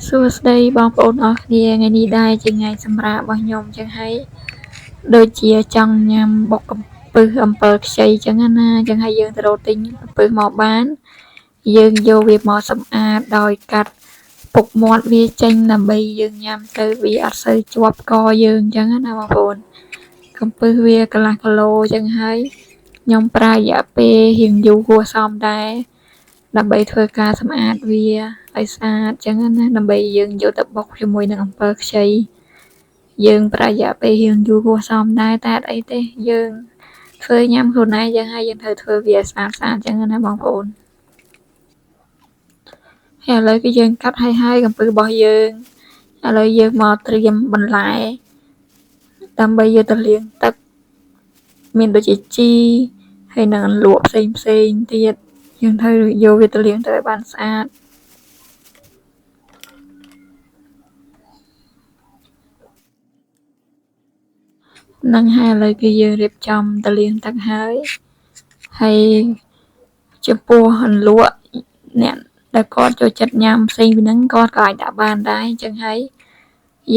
សួស្តីបងប្អូនអរគ្នាថ្ងៃនេះដែរជាថ្ងៃសម្រាប់របស់ខ្ញុំចឹងហើយដូចជាចង់ញ៉ាំបុកកំពឹសអំពិលខ្ចីចឹងណាចឹងហើយយើងទៅរកទិញកំពឹសមកបានយើងយកវាមកសម្អាតដោយកាត់ពុកមាត់វាចេញដើម្បីយើងញ៉ាំទៅវាអត់សូវជាប់កយើងចឹងណាបងប្អូនកំពឹសវាកន្លះគីឡូចឹងហើយខ្ញុំប្រើរយៈពេលរៀងយូរគួរសមដែរដើម្បីធ្វើការសម្អាតវាឲ្យស្អាតចឹងណាដើម្បីយើងយកទៅបុកជាមួយនឹងអំពិលខ្ចីយើងប្រើរយៈពេលរៀងយូរគួរសមដែរតែអត់អីទេយើងធ្វើញ៉ាំខ្លួនឯងចឹងហើយយើងត្រូវធ្វើវាស្អាតចឹងណាបងប្អូនហើយឥឡូវគឺយើងកាត់ហើយកំពឹសរបស់យើងឥឡូវយើងមកត្រៀមបន្លែដើម្បីយកទៅលាងទឹកមានដូចជាជីហើយនឹងអន្លក់ផ្សេងទៀតយើងត្រូវយកវាទៅលាងទៅឲ្យបានស្អាតនឹងហើយឥឡូវគឺយើងរៀបចំទៅលាងទឹកហើយចំពោះអន្លក់អ្នកដែលគាត់ចូលចិត្តញ៉ាំផ្សេងពីហ្នឹងគាត់ក៏អាចដាក់បានដែរអញ្ចឹងហើយ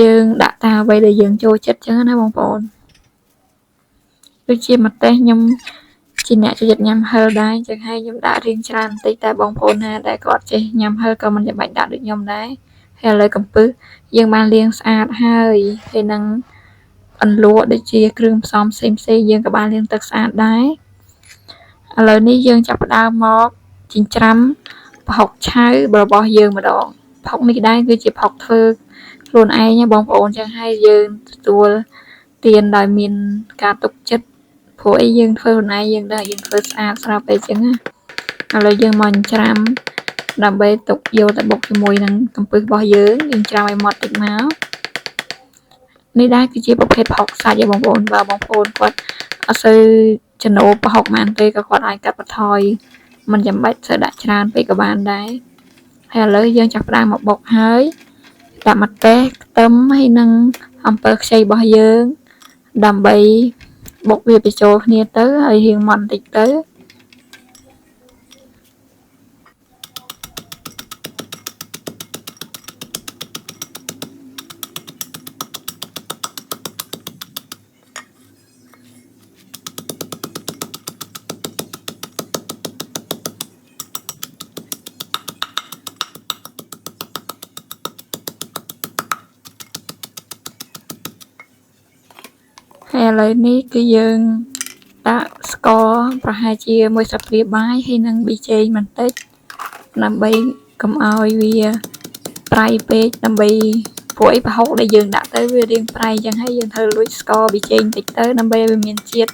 យើងដាក់តាមអ្វីដែលយើងចូលចិត្តអញ្ចឹងណាបងប្អូនដូចជាម្ទេសខ្ញុំជាអ្នកចូលចិត្តញ៉ាំហឹរដែរអញ្ចឹងហើយខ្ញុំដាក់រៀងច្រើនបន្តិចតែបងប្អូនណាដែលគាត់ចេះញ៉ាំហឹរក៏មិនចាំបាច់ដាក់ដូចខ្ញុំដែរហើយឥឡូវកំពឹសយើងបានលាងស្អាតហើយនឹងអន្លក់ដូចជាគ្រឿងផ្សំផ្សេងយើងក៏បានលាងទឹកស្អាតដែរឥឡូវនេះយើងចាប់ផ្ដើមមកចិញ្ច្រាំប្រហុកឆៅរបស់យើងម្ដងប្រហុកនេះដែរគឺជាប្រហុកធ្វើខ្លួនឯងបងប្អូនចឹងហើយយើងទទួលទានដោយមានការទុកចិត្តព្រោះអីយើងធ្វើខ្លួនឯងយើងដឹងយើងធ្វើស្អាតស្រាប់ពេកចឹងណាឥឡូវយើងមកចិញ្ច្រាំដើម្បីទុកយកទៅបុកជាមួយនឹងកំពឹសរបស់យើងច្រាំឲ្យម៉ត់តិចមកនេះដែរគឺជាប្រភេទប្រហុកសាច់បងប្អូនបើបងប្អូនគាត់អត់សូវចំណូលប្រហុកប៉ុន្មានទេក៏គាត់អាចកាត់បន្ថយមិនចាំបាច់ត្រូវដាក់ច្រើនពេកក៏បានដែរហើយឥឡូវយើងចាប់ផ្ដើមមកបុកហើយដាក់ម្ទេសខ្ទឹមហើយនឹងអំពិលខ្ចីរបស់យើងដើម្បីបុកវាបញ្ចូលគ្នាទៅហើយរៀងម៉ត់បន្តិចទៅហើយឥឡូវនេះគឺយើងដាក់ស្ករប្រហែលជាមួយស្លាបព្រាបាយហើយនឹងប៊ីចេងបន្តិចដើម្បីកុំឲ្យវាប្រៃពេកដើម្បីព្រោះអីប្រហុកដែលយើងដាក់ទៅវារាងប្រៃចឹងហើយយើងត្រូវលួចស្ករប៊ីចេងបន្តិចទៅដើម្បីឲ្យវាមានជាតិ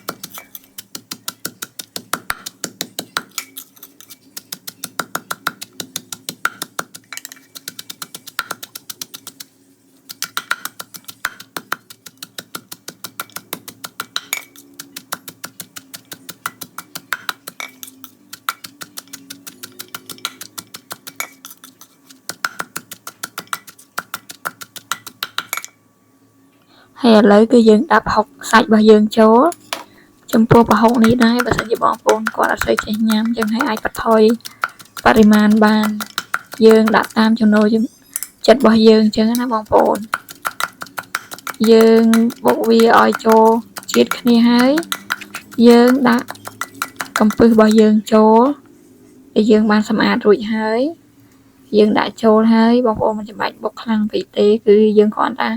ហើយឥឡូវគឺយើងដាក់ប្រហុកសាច់របស់យើងចូលចំពោះប្រហុកនេះដែរបើសិនជាបងប្អូនគាត់អត់សូវចេះញ៉ាំចឹងហើយអាចបន្ថយបរិមាណបានយើងដាក់តាមចំណូលចិត្តរបស់យើងចឹងណាបងប្អូនយើងបុកវាឲ្យចូលជាតិគ្នាហើយយើងដាក់កំពឹសរបស់យើងចូលដែលយើងបានសម្អាតរួចហើយយើងដាក់ចូលហើយបងប្អូនមិនចាំបាច់បុកខ្លាំងពេកទេគឺយើងគ្រាន់តែ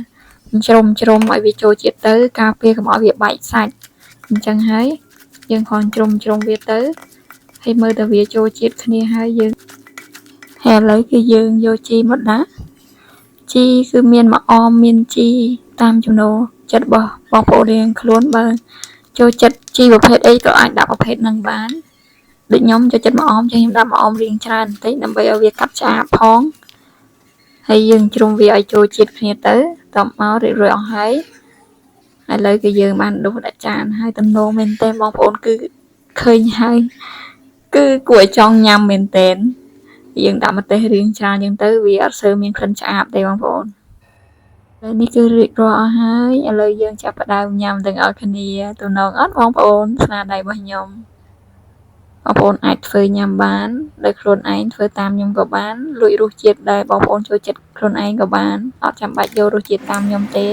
ជ្រុំឲ្យវាចូលជាតិទៅការពារកុំឲ្យវាបែកសាច់អញ្ចឹងហើយយើងគ្រាន់ជ្រុំវាទៅហើយមើលតែវាចូលជាតិគ្នាហើយយើងហើយឥឡូវគឺយើងយកជីមកដាក់ជីគឺមានម្អមមានជីតាមចំណូលចិត្តរបស់បងប្អូនរៀងខ្លួនបើចូលចិត្តជីប្រភេទអីក៏អាចដាក់ប្រភេទហ្នឹងបានដូចខ្ញុំចូលចិត្តម្អមចឹងខ្ញុំដាក់ម្អមរៀងច្រើនបន្តិចដើម្បីឲ្យវាកាត់ឆ្អាបផងហើយយើងជ្រុំវាឲ្យចូលជាតិគ្នាទៅតមករៀបរយអស់ហើយឥឡូវគឺយើងបានដួសដាក់ចានហើយទំនោរមែនតើបងប្អូនគឺឃើញហើយគឺគួរឲ្យចង់ញ៉ាំមែនតើយើងដាក់ម្ទេសរៀងច្រើនចឹងទៅវាអត់សូវមានក្លិនឆ្អាបទេបងប្អូនហើយនេះគឺរៀបរាល់អស់ហើយឥឡូវយើងចាប់ផ្ដើមញ៉ាំទាំងអស់គ្នាទំនងអត់បងប្អូនស្នាដៃរបស់ខ្ញុំ បងប្អូនអាចធ្វើញ៉ាំបានដោយខ្លួនឯងធ្វើតាមខ្ញុំក៏បានលួចរសជាតិដែលបងប្អូនចូលចិត្តខ្លួនឯងក៏បានអត់ចាំបាច់យករសជាតិតាមខ្ញុំទេ